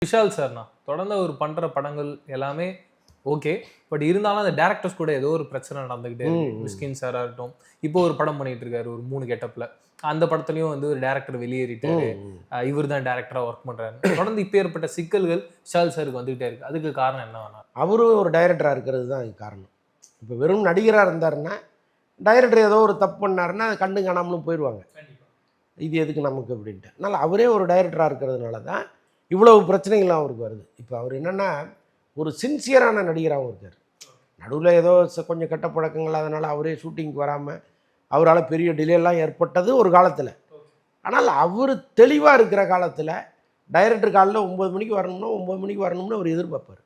விஷால் சார்னா தொடர்ந்து அவர் பண்ற படங்கள் எல்லாமே ஓகே. பட் இருந்தாலும் அந்த டேரக்டர்ஸ் கூட ஏதோ ஒரு பிரச்சனை நடந்துகிட்டே இருக்கு. மிஸ்கின் சாரா இருக்கட்டும், இப்போ ஒரு படம் பண்ணிட்டு இருக்காரு ஒரு 3 கெட்டப்ல. அந்த படத்துலயும் வந்து ஒரு டேரக்டர் வெளியேறிட்டாரு. இவர் தான் டேரக்டரா ஒர்க் பண்றாரு. தொடர்ந்து இப்போ ஏற்பட்ட சிக்கல்கள் விஷால் சாருக்கு வந்துகிட்டே இருக்கு. அதுக்கு காரணம் என்ன வேணா? அவரும் ஒரு டைரக்டராக இருக்கிறது தான் அதுக்கு காரணம். இப்போ வெறும் நடிகராக இருந்தாருன்னா டைரக்டர் ஏதோ ஒரு தப்பு பண்ணாருன்னா அது கண்டு காணாமலும் போயிடுவாங்க. இது எதுக்கு நமக்கு அப்படின்ட்டு. அதனால் அவரே ஒரு டைரக்டராக இருக்கிறதுனால தான் இவ்வளவு பிரச்சனைகள்லாம் அவருக்கு வருது. இப்போ அவர் என்னென்னா ஒரு சின்சியரான நடிகராகவும் இருக்கார். நடுவில் ஏதோ கொஞ்சம் கெட்ட பழக்கங்கள், அதனால் அவரே ஷூட்டிங்க்கு வராமல் அவரால் பெரிய டிலேலாம் ஏற்பட்டது ஒரு காலத்தில். ஆனால் அவர் தெளிவாக இருக்கிற காலத்தில் டைரக்டர் காலைல 9 மணிக்கு வரணும்னா 9 மணிக்கு வரணும்னு அவர் எதிர்பார்ப்பார்.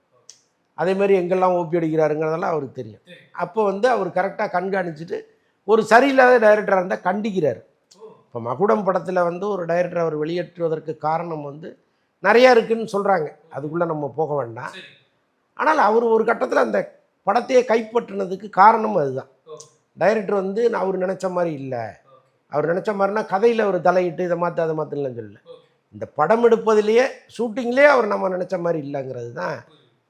அதேமாதிரி எங்கெல்லாம் ஓபி அடிக்கிறாருங்கிறதெல்லாம் அவருக்கு தெரியும். அப்போ வந்து அவர் கரெக்டாக கண்காணிச்சுட்டு ஒரு சரியில்லாத டைரக்டராக இருந்தால் கண்டிக்கிறார். இப்போ மகுடம் படத்தில் வந்து ஒரு டைரக்டர் அவர் வெளியேற்றுவதற்கு காரணம் வந்து நிறையா இருக்குதுன்னு சொல்கிறாங்க. அதுக்குள்ளே நம்ம போக வேண்டாம். ஆனால் அவர் ஒரு கட்டத்தில் அந்த படத்தையே கைப்பற்றினதுக்கு காரணம் அதுதான். டைரக்டர் வந்து அவர் நினச்ச மாதிரி இல்லை. அவர் நினச்ச மாதிரினா கதையில் அவர் தலையிட்டு இதை மாற்ற அதை மாற்றலாம் சொல்லல. இந்த படம் எடுப்பதிலேயே ஷூட்டிங்லேயே அவர் நம்ம நினச்ச மாதிரி இல்லைங்கிறது தான்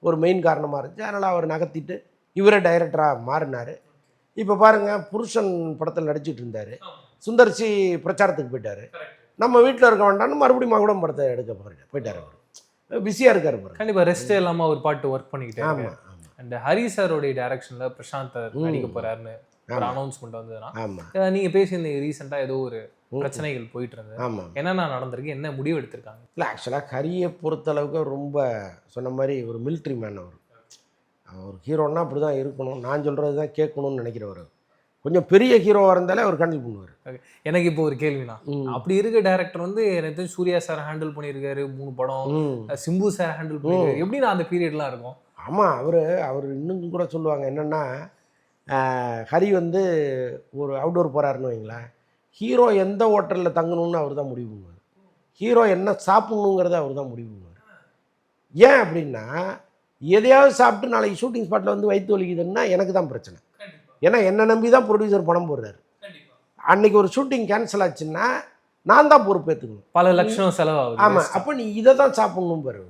ஒரு மெயின் காரணமாக இருந்துச்சு. அதனால் அவர் நகர்த்திட்டு இவரே டைரக்டராக மாறினார். இப்போ பாருங்கள், புருஷன் படத்தில் நடிச்சிட்டு இருந்தார். சுந்தர்சி பிரச்சாரத்துக்கு போயிட்டார். நம்ம வீட்டில் இருக்க வேண்டாம்னு மறுபடியும் மகுடம் படத்தை எடுக்க போயிட்டார். அவர் பிஸியாக இருக்கார். கண்டிப்பாக ரெஸ்ட்டே இல்லாமல் ஒரு பாட்டு ஒர்க் பண்ணிக்கிட்டே. ஆமாம். அண்ட் ஹரி சாரோடைய டைரக்ஷனில் பிரசாந்த் நடிக்க போகிறாருன்னு ஒரு அனௌன்ஸ்மெண்ட் வந்ததுன்னா, ஆமாம், நீங்கள் பேசியிருந்தீங்க ரீசெண்டாக ஏதோ ஒரு பிரச்சனைகள் போயிட்டு இருந்தது. ஆமாம். என்னென்ன நடந்திருக்கு, என்ன முடிவு எடுத்திருக்காங்க? இல்லை, ஆக்சுவலாக ஹரியை பொறுத்தளவுக்கு ரொம்ப சொன்ன மாதிரி ஒரு மிலிட்ரி மேன். அவர் ஹீரோன்னா அப்படி தான் இருக்கணும், நான் சொல்கிறது தான் கேட்கணும்னு நினைக்கிறவர். கொஞ்சம் பெரிய ஹீரோவாக இருந்தாலே அவர் ஹேண்டில் பண்ணுவார். எனக்கு இப்போ ஒரு கேள்வினா, அப்படி இருக்க டைரக்டர் வந்து எனக்கு சூர்யா சார் ஹேண்டில் பண்ணியிருக்காரு 3 படம், சிம்பு சார் ஹேண்டில் பண்ணியிருக்காரு. எப்படி நான் அந்த பீரியட்லாம் இருக்கும்? ஆமாம், அவர் இன்னும் கூட சொல்லுவாங்க என்னென்னா, ஹரி வந்து ஒரு அவுட்டோர் போகிறாருன்னு வைங்களேன், ஹீரோ எந்த ஹோட்டலில் தங்கணும்னு அவர் தான் முடிவு பண்ணுவார். ஹீரோ என்ன சாப்பிட்ணுங்கிறத அவர் தான் முடிவு பண்ணுவார். ஏன் அப்படின்னா, எதையாவது சாப்பிட்டு நாளைக்கு ஷூட்டிங் ஸ்பாட்டில் வந்து வயிற்று வலிக்குதுன்னா எனக்கு தான் பிரச்சனை. ஏன்னா என்னை நம்பி தான் ப்ரொடியூசர் பணம் போடுறாரு. அன்னைக்கு ஒரு ஷூட்டிங் கேன்சல் ஆச்சுன்னா நான் தான் பொறுப்பேற்றுக்கணும். பல லட்சம் செலவாகுது. ஆமாம், அப்போ நீ இதை தான் சாப்பிட்ணும் பாரு.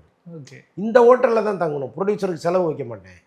இந்த ஹோட்டலில் தான் தங்கணும், ப்ரொடியூசருக்கு செலவு வைக்க மாட்டேன்.